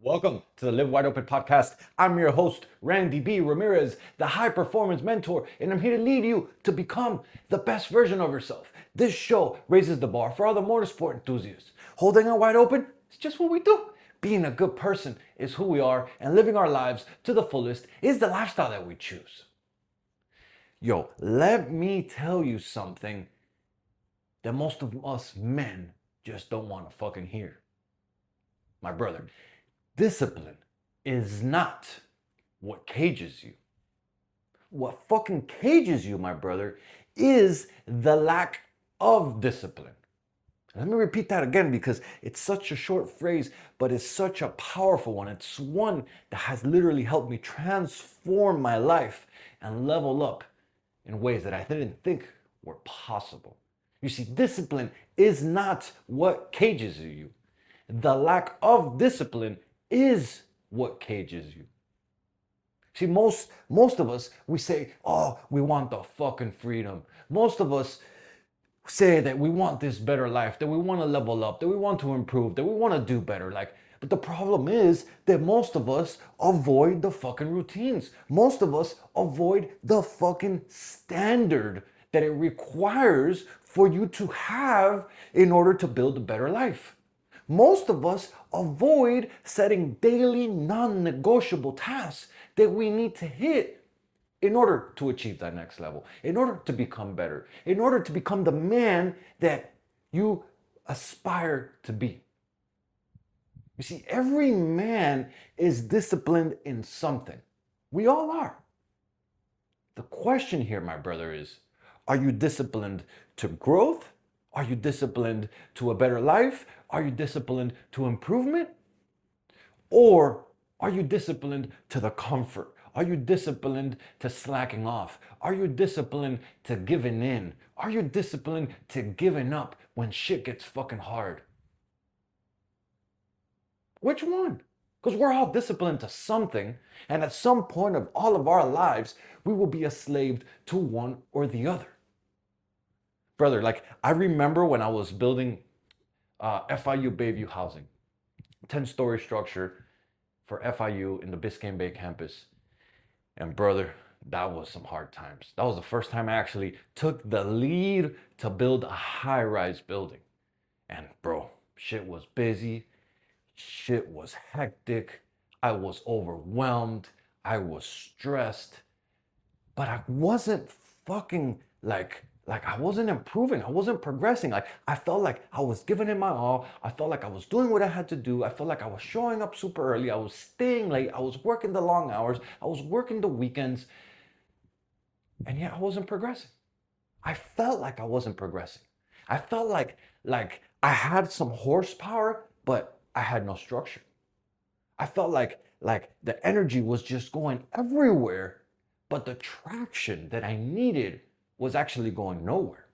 Welcome to the Live Wide Open podcast. I'm your host, Randy B. Ramirez, the high performance mentor, and I'm here to lead you to become the best version of yourself. This show raises the bar for all the motorsport enthusiasts. Holding it wide open is just what we do. Being a good person is who we are, and living our lives to the fullest is the lifestyle that we choose. Yo, let me tell you something that most of us men just don't want to fucking hear. My brother, discipline is not what cages you. What fucking cages you, my brother, is the lack of discipline. Let me repeat that again because it's such a short phrase, but it's such a powerful one. It's one that has literally helped me transform my life and level up in ways that I didn't think were possible. You see, discipline is not what cages you. The lack of discipline is what cages you. See, most of us, we say, oh, we want the fucking freedom. Most of us say that we want this better life, that we want to level up, that we want to improve, that we want to do better. But the problem is that most of us avoid the fucking routines. Most of us avoid the fucking standard that it requires for you to have in order to build a better life. Most of us avoid setting daily non-negotiable tasks that we need to hit in order to achieve that next level, in order to become better, in order to become the man that you aspire to be. You see, every man is disciplined in something. We all are. The question here, my brother, is, are you disciplined to growth? Are you disciplined to a better life? Are you disciplined to improvement? Or are you disciplined to the comfort? Are you disciplined to slacking off? Are you disciplined to giving in? Are you disciplined to giving up when shit gets fucking hard? Which one? Because we're all disciplined to something, and at some point of all of our lives, we will be a slave to one or the other. Brother, I remember when I was building FIU Bayview housing, 10-story structure for FIU in the Biscayne Bay campus. And brother, that was some hard times. That was the first time I actually took the lead to build a high-rise building. And bro, shit was busy, shit was hectic, I was overwhelmed, I was stressed, but I wasn't fucking I wasn't improving. I wasn't progressing. I felt like I was giving it my all. I felt like I was doing what I had to do. I felt like I was showing up super early. I was staying late. I was working the long hours. I was working the weekends. And yet I wasn't progressing. I felt like I wasn't progressing. I felt like I had some horsepower, but I had no structure. I felt like the energy was just going everywhere, but the traction that I needed was actually going nowhere.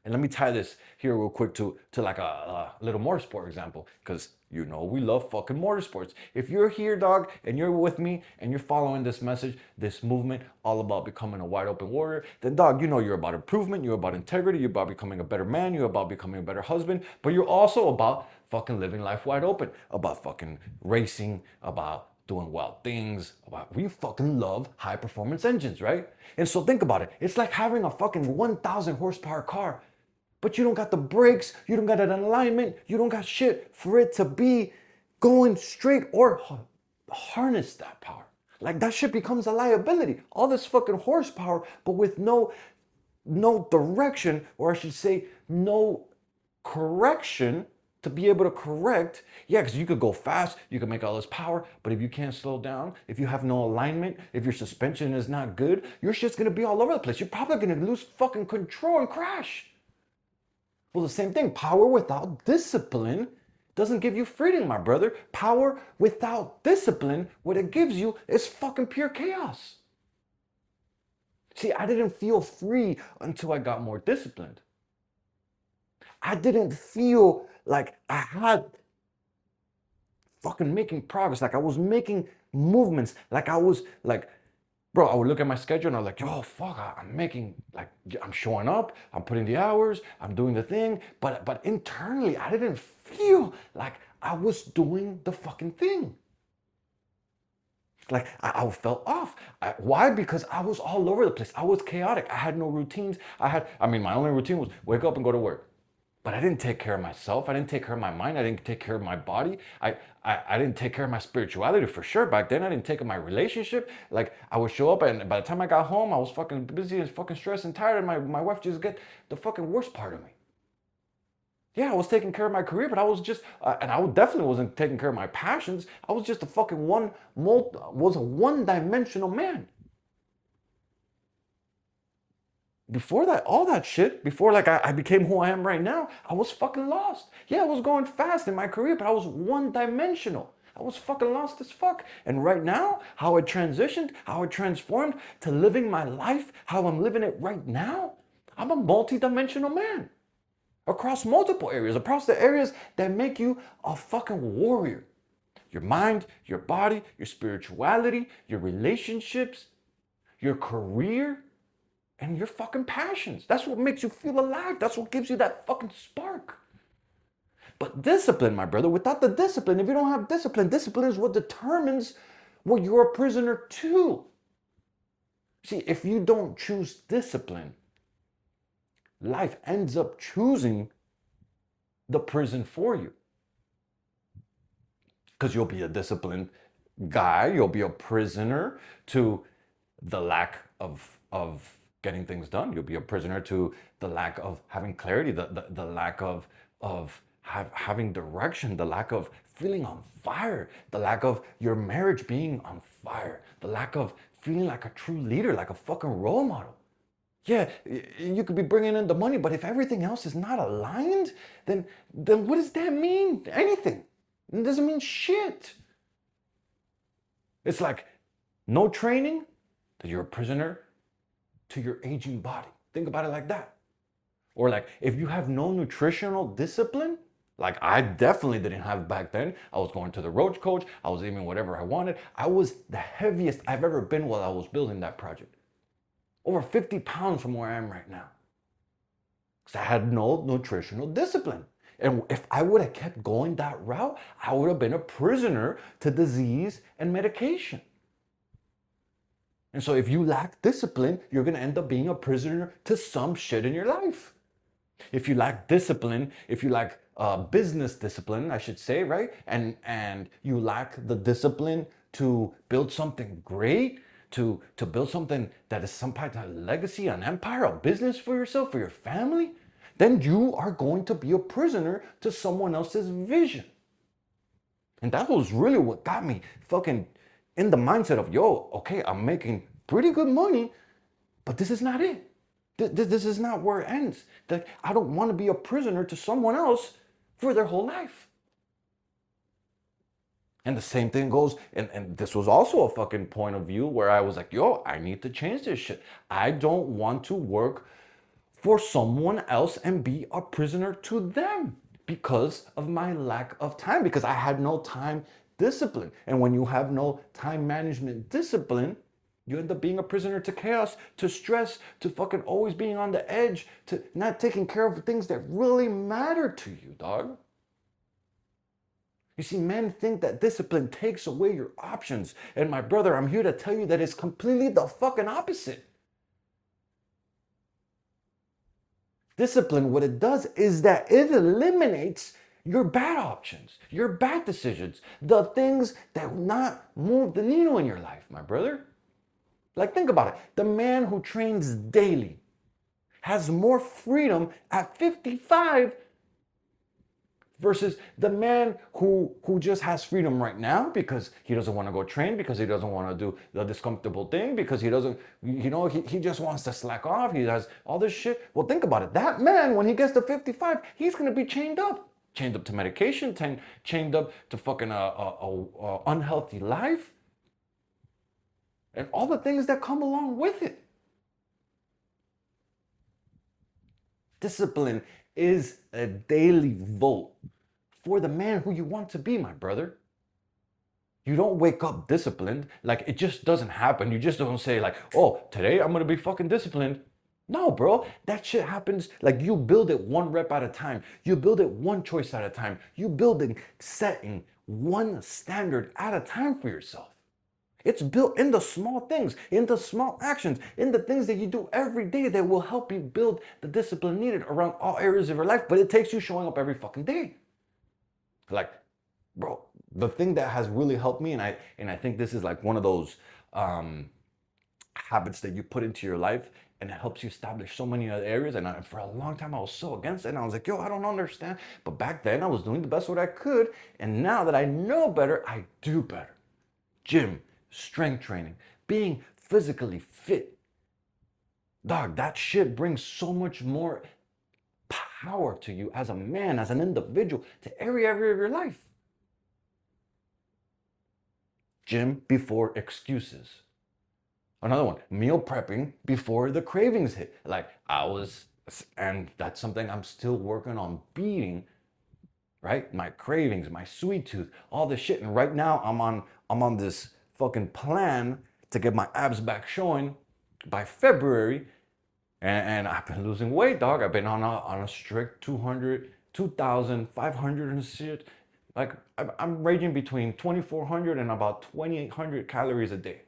And let me tie this here real quick to like a little motorsport example, because you know we love fucking motorsports. If you're here, dog, and you're with me and you're following this message, this movement, all about becoming a wide open warrior, then dog, you know you're about improvement, you're about integrity, you're about becoming a better man, you're about becoming a better husband, but you're also about fucking living life wide open, about fucking racing, about doing wild things, about we fucking love high performance engines, right? And so think about it. It's like having a fucking 1,000 horsepower car, but you don't got the brakes, you don't got an alignment, you don't got shit for it to be going straight or harness that power. Like that shit becomes a liability. All this fucking horsepower, but with no direction, or I should say no correction to be able to correct. Yeah, because you could go fast, you can make all this power, but if you can't slow down, if you have no alignment, if your suspension is not good, your shit's gonna be all over the place. You're probably gonna lose fucking control and crash. Well, the same thing, power without discipline doesn't give you freedom, my brother. Power without discipline, what it gives you is fucking pure chaos. See, I didn't feel free until I got more disciplined. I didn't feel like I had fucking making progress, like I was making movements, like I was like Bro, I would look at my schedule and I'm like, yo, fuck, I'm making, like, I'm showing up, I'm putting the hours, I'm doing the thing. But internally, I didn't feel like I was doing the fucking thing. Like I felt off. Why? Because I was all over the place. I was chaotic. I had no routines. My only routine was wake up and go to work. But I didn't take care of myself. I didn't take care of my mind. I didn't take care of my body. I didn't take care of my spirituality for sure. Back then, I didn't take care of my relationship. Like I would show up, and by the time I got home, I was fucking busy and fucking stressed and tired. And my wife just get the fucking worst part of me. Yeah, I was taking care of my career, but I was just, and I definitely wasn't taking care of my passions. I was just a fucking was a one-dimensional man. Before that, all that shit, before like I became who I am right now, I was fucking lost. Yeah, I was going fast in my career, but I was one-dimensional. I was fucking lost as fuck. And right now, how I transitioned, how I transformed to living my life, how I'm living it right now, I'm a multi-dimensional man. Across multiple areas, across the areas that make you a fucking warrior. Your mind, your body, your spirituality, your relationships, your career, and your fucking passions. That's what makes you feel alive. That's what gives you that fucking spark. But discipline, my brother, without the discipline, if you don't have discipline, discipline is what determines what you're a prisoner to. See, if you don't choose discipline, life ends up choosing the prison for you. Because you'll be a disciplined guy, you'll be a prisoner to the lack of getting things done. You'll be a prisoner to the lack of having clarity, the lack of having direction, the lack of feeling on fire, the lack of your marriage being on fire, the lack of feeling like a true leader, like a fucking role model. Yeah, you could be bringing in the money, but if everything else is not aligned, then what does that mean? Anything. It doesn't mean shit. It's like no training, that you're a prisoner to your aging body. Think about it like that. Or like if you have no nutritional discipline, like I definitely didn't have back then. I was going to the roach coach. I was eating whatever I wanted. I was the heaviest I've ever been while I was building that project. Over 50 pounds from where I am right now. Because I had no nutritional discipline. And if I would have kept going that route, I would have been a prisoner to disease and medication. And so if you lack discipline, you're going to end up being a prisoner to some shit in your life. If you lack discipline, if you lack business discipline, I should say, right? And you lack the discipline to build something great, to build something that is some kind of legacy, an empire, a business for yourself, for your family, then you are going to be a prisoner to someone else's vision. And that was really what got me fucking in the mindset of, yo, okay, I'm making pretty good money, but this is not it. This is not where it ends. I don't want to be a prisoner to someone else for their whole life. And the same thing goes, and this was also a fucking point of view where I was like, yo, I need to change this shit. I don't want to work for someone else and be a prisoner to them because of my lack of time, because I had no time discipline. And when you have no time management discipline, you end up being a prisoner to chaos, to stress, to fucking always being on the edge, to not taking care of the things that really matter to you, dog. You see, men think that discipline takes away your options. And my brother, I'm here to tell you that it's completely the fucking opposite. Discipline, what it does is that it eliminates your bad options, your bad decisions, the things that will not move the needle in your life, my brother. Like, think about it. The man who trains daily has more freedom at 55 versus the man who just has freedom right now because he doesn't want to go train, because he doesn't want to do the discomfortable thing, because he doesn't, he just wants to slack off. He has all this shit. Well, think about it. That man, when he gets to 55, he's going to be chained up to medication, chained up to fucking a unhealthy life, and all the things that come along with it. Discipline is a daily vote for the man who you want to be, my brother. You don't wake up disciplined. Like, it just doesn't happen. You just don't say like, oh, today I'm gonna be fucking disciplined. No, bro, that shit happens. Like, you build it one rep at a time. You build it one choice at a time. You building, setting one standard at a time for yourself. It's built in the small things, in the small actions, in the things that you do every day that will help you build the discipline needed around all areas of your life. But it takes you showing up every fucking day. Like, bro, the thing that has really helped me, and I think this is like one of those habits that you put into your life, and it helps you establish so many other areas. And for a long time I was so against it, and I was like, yo, I don't understand. But back then I was doing the best what I could, and now that I know better, I do better. Gym, strength training, being physically fit. Dog, that shit brings so much more power to you as a man, as an individual, to every area of your life. Gym before excuses. Another one, meal prepping before the cravings hit. Like, and that's something I'm still working on beating, right? My cravings, my sweet tooth, all this shit. And right now I'm on this fucking plan to get my abs back showing by February. And I've been losing weight, dog. I've been on a strict 200, 2,500 and shit. Like, I'm ranging between 2,400 and about 2,800 calories a day.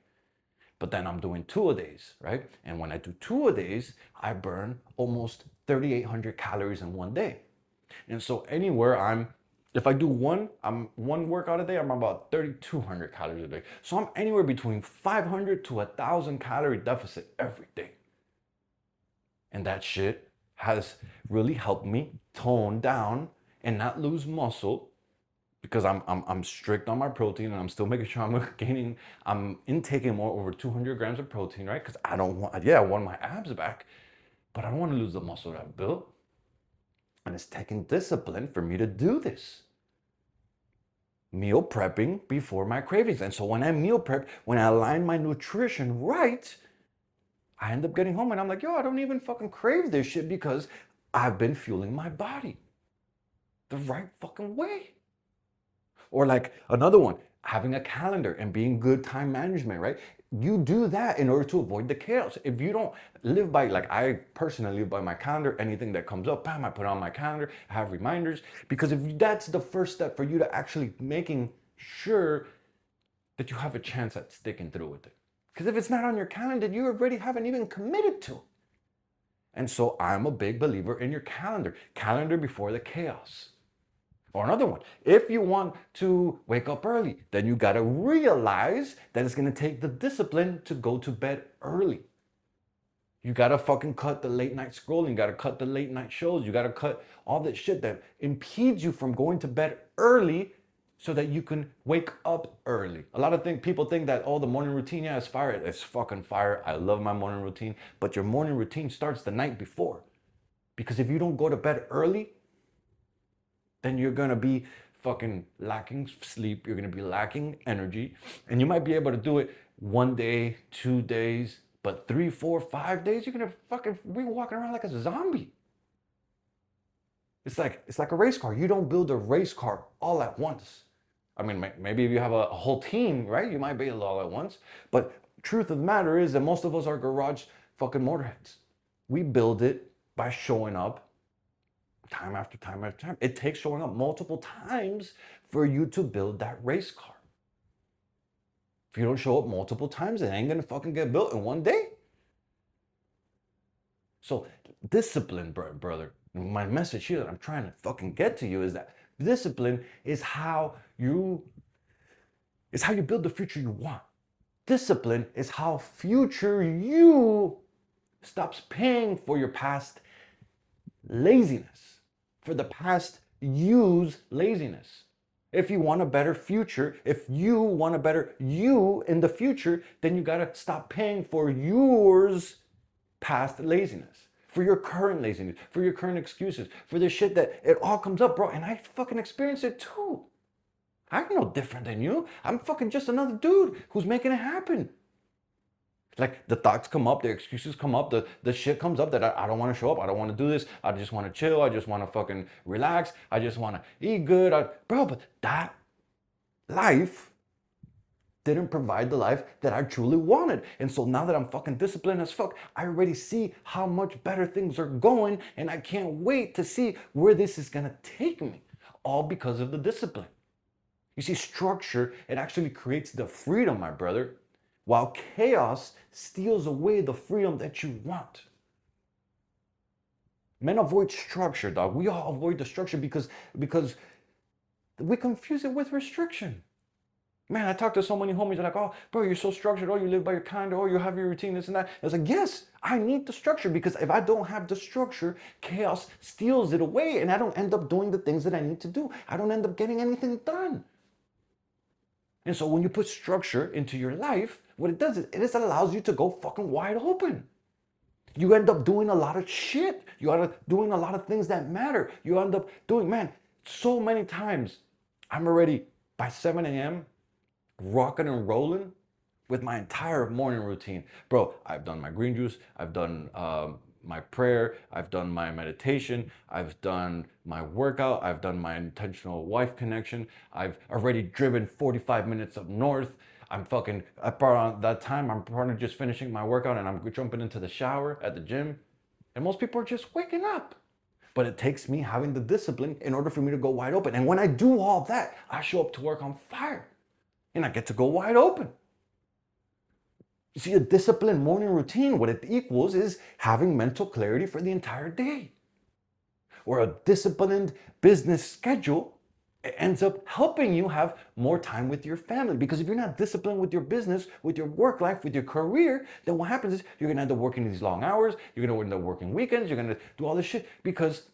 But then I'm doing 2-a-days, right? And when I do 2-a-days, I burn almost 3,800 calories in one day. And so if I do one workout a day, I'm about 3,200 calories a day. So I'm anywhere between 500 to 1,000 calorie deficit every day. And that shit has really helped me tone down and not lose muscle, because I'm strict on my protein, and I'm still making sure I'm intaking more over 200 grams of protein, right? Because I want my abs back, but I don't want to lose the muscle that I've built. And it's taking discipline for me to do this. Meal prepping before my cravings. And so when I meal prep, when I align my nutrition right, I end up getting home and I'm like, yo, I don't even fucking crave this shit because I've been fueling my body the right fucking way. Or like another one, having a calendar and being good time management, right? You do that in order to avoid the chaos. If you don't live by, like I personally live by my calendar, anything that comes up, bam, I put it on my calendar, I have reminders, because if that's the first step for you to actually making sure that you have a chance at sticking through with it. Because if it's not on your calendar, you already haven't even committed to it. And so I'm a big believer in your calendar before the chaos. Or another one, if you want to wake up early, then you gotta realize that it's gonna take the discipline to go to bed early. You gotta fucking cut the late night scrolling, you gotta cut the late night shows, you gotta cut all that shit that impedes you from going to bed early so that you can wake up early. A lot of people think that, oh, the morning routine, yeah, it's fire. It's fucking fire. I love my morning routine, but your morning routine starts the night before. Because if you don't go to bed early, then you're gonna be fucking lacking sleep, you're gonna be lacking energy, and you might be able to do it 1 day, 2 days, but 3, 4, 5 days, you're gonna fucking be walking around like a zombie. It's like a race car. You don't build a race car all at once. I mean, maybe if you have a whole team, right? You might build it all at once. But truth of the matter is that most of us are garage fucking motorheads. We build it by showing up time after time after time. It takes showing up multiple times for you to build that race car. If you don't show up multiple times, it ain't gonna fucking get built in one day. So discipline, brother. My message here that I'm trying to fucking get to you is that discipline is how you build the future you want. Discipline is how future you stops paying for your past laziness, for the past you's laziness. If you want a better future, if you want a better you in the future, then you gotta stop paying for yours past laziness, for your current laziness, for your current excuses, for the shit that it all comes up, bro. And I fucking experience it too. I'm no different than you. I'm fucking just another dude who's making it happen. Like, the thoughts come up, the excuses come up, the shit comes up that I don't want to show up, I don't want to do this, I just want to chill, I just want to fucking relax, I just want to eat good. Bro, but that life didn't provide the life that I truly wanted. And so now that I'm fucking disciplined as fuck, I already see how much better things are going, and I can't wait to see where this is gonna take me, all because of the discipline. You see, structure, it actually creates the freedom, my brother, while chaos steals away the freedom that you want. Men avoid structure, dog. We all avoid the structure because we confuse it with restriction. Man, I talk to so many homies, they're like, oh, bro, you're so structured. Oh, you live by your calendar. Oh, you have your routine, this and that. I was like, yes, I need the structure, because if I don't have the structure, chaos steals it away, and I don't end up doing the things that I need to do. I don't end up getting anything done. And so when you put structure into your life, what it does is it just allows you to go fucking wide open. You end up doing a lot of shit. You end up doing a lot of things that matter. You end up doing, man, so many times I'm already by 7 a.m. rocking and rolling with my entire morning routine. Bro, I've done my green juice. I've done my prayer. I've done my meditation. I've done my workout. I've done my intentional wife connection. I've already driven 45 minutes up north. I'm fucking, around that time, I'm probably just finishing my workout and I'm jumping into the shower at the gym. And most people are just waking up. But it takes me having the discipline in order for me to go wide open. And when I do all that, I show up to work on fire. And I get to go wide open. You see, a disciplined morning routine, what it equals is having mental clarity for the entire day. Or a disciplined business schedule, it ends up helping you have more time with your family. Because if you're not disciplined with your business, with your work life, with your career, then what happens is you're gonna end up working these long hours, you're gonna end up working weekends, you're gonna do all this shit because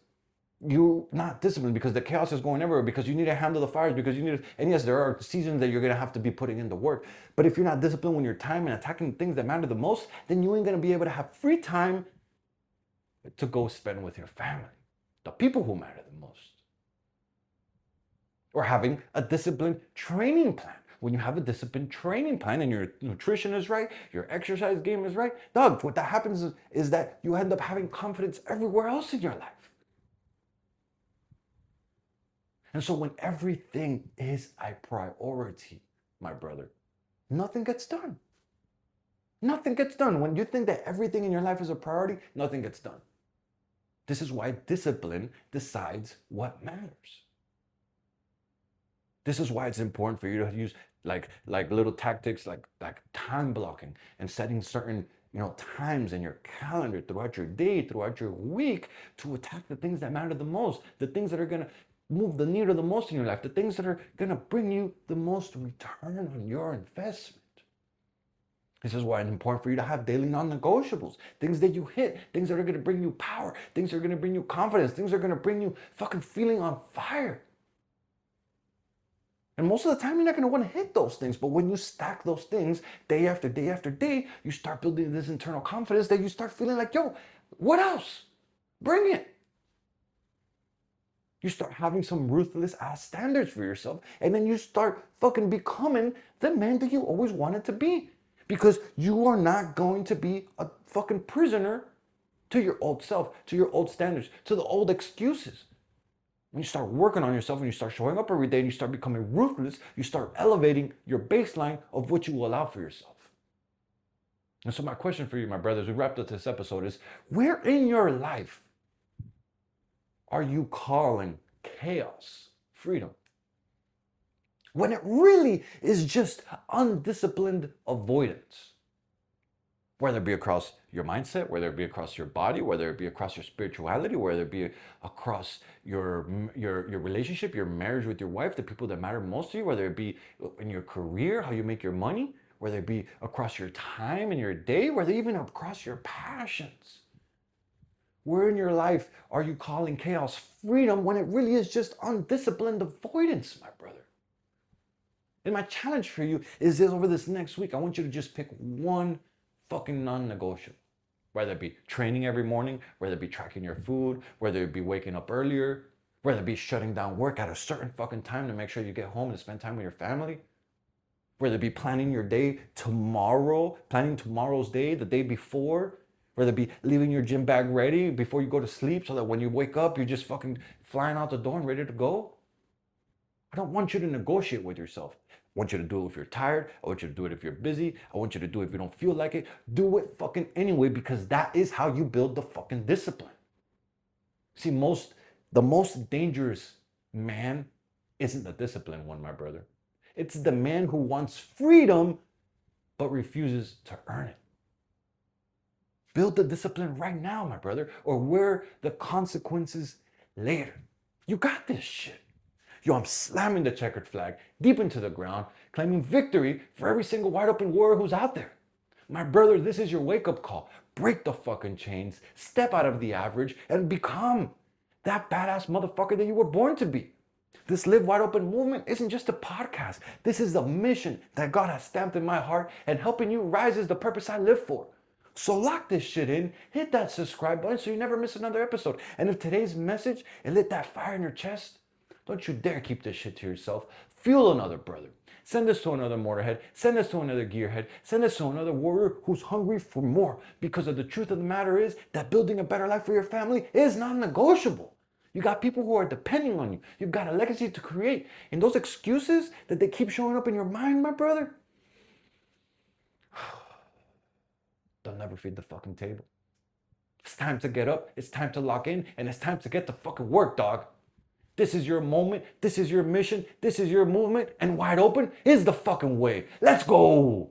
you're not disciplined, because the chaos is going everywhere, because you need to handle the fires, because you need to, and yes, there are seasons that you're gonna have to be putting in the work. But if you're not disciplined when you're time and attacking the things that matter the most, then you ain't gonna be able to have free time to go spend with your family, the people who matter the most. Or having a disciplined training plan. When you have a disciplined training plan and your nutrition is right, your exercise game is right, dog, what that happens is that you end up having confidence everywhere else in your life. And so when everything is a priority, my brother, nothing gets done. Nothing gets done. When you think that everything in your life is a priority, nothing gets done. This is why discipline decides what matters. This is why it's important for you to use like little tactics like time blocking and setting certain times in your calendar throughout your day, throughout your week, to attack the things that matter the most, the things that are gonna move the needle the most in your life, the things that are gonna bring you the most return on your investment. This is why it's important for you to have daily non-negotiables, things that you hit, things that are gonna bring you power, things that are gonna bring you confidence, things that are gonna bring you fucking feeling on fire. And most of the time, you're not going to want to hit those things. But when you stack those things day after day after day, you start building this internal confidence that you start feeling like, yo, what else? Bring it. You start having some ruthless ass standards for yourself. And then you start fucking becoming the man that you always wanted to be. Because you are not going to be a fucking prisoner to your old self, to your old standards, to the old excuses. When you start working on yourself and you start showing up every day and you start becoming ruthless, you start elevating your baseline of what you will allow for yourself. And so my question for you, my brothers, we wrapped up this episode is, where in your life are you calling chaos freedom? When it really is just undisciplined avoidance. Whether it be across your mindset, whether it be across your body, whether it be across your spirituality, whether it be across your relationship, your marriage with your wife, the people that matter most to you, whether it be in your career, how you make your money, whether it be across your time and your day, whether even across your passions. Where in your life are you calling chaos freedom when it really is just undisciplined avoidance, my brother? And my challenge for you is this: over this next week, I want you to just pick one fucking non-negotiable. Whether it be training every morning, whether it be tracking your food, whether it be waking up earlier, whether it be shutting down work at a certain fucking time to make sure you get home and spend time with your family, whether it be planning your day tomorrow, planning tomorrow's day the day before, whether it be leaving your gym bag ready before you go to sleep so that when you wake up, you're just fucking flying out the door and ready to go. I don't want you to negotiate with yourself. I want you to do it if you're tired. I want you to do it if you're busy. I want you to do it if you don't feel like it. Do it fucking anyway, because that is how you build the fucking discipline. See, the most dangerous man isn't the disciplined one, my brother. It's the man who wants freedom but refuses to earn it. Build the discipline right now, my brother, or wear the consequences later. You got this shit. Yo, I'm slamming the checkered flag deep into the ground, claiming victory for every single wide open warrior who's out there. My brother, this is your wake-up call. Break the fucking chains, step out of the average, and become that badass motherfucker that you were born to be. This Live Wide Open movement isn't just a podcast. This is the mission that God has stamped in my heart, and helping you rise is the purpose I live for. So lock this shit in, hit that subscribe button so you never miss another episode. And if today's message, it lit that fire in your chest, don't you dare keep this shit to yourself. Fuel another brother. Send this to another motorhead. Send this to another gearhead. Send this to another warrior who's hungry for more. Because the truth of the matter is that building a better life for your family is non-negotiable. You got people who are depending on you. You've got a legacy to create. And those excuses that they keep showing up in your mind, my brother, they'll never feed the fucking table. It's time to get up. It's time to lock in. And it's time to get to fucking work, dog. This is your moment. This is your mission. This is your movement. And Wide Open is the fucking way. Let's go.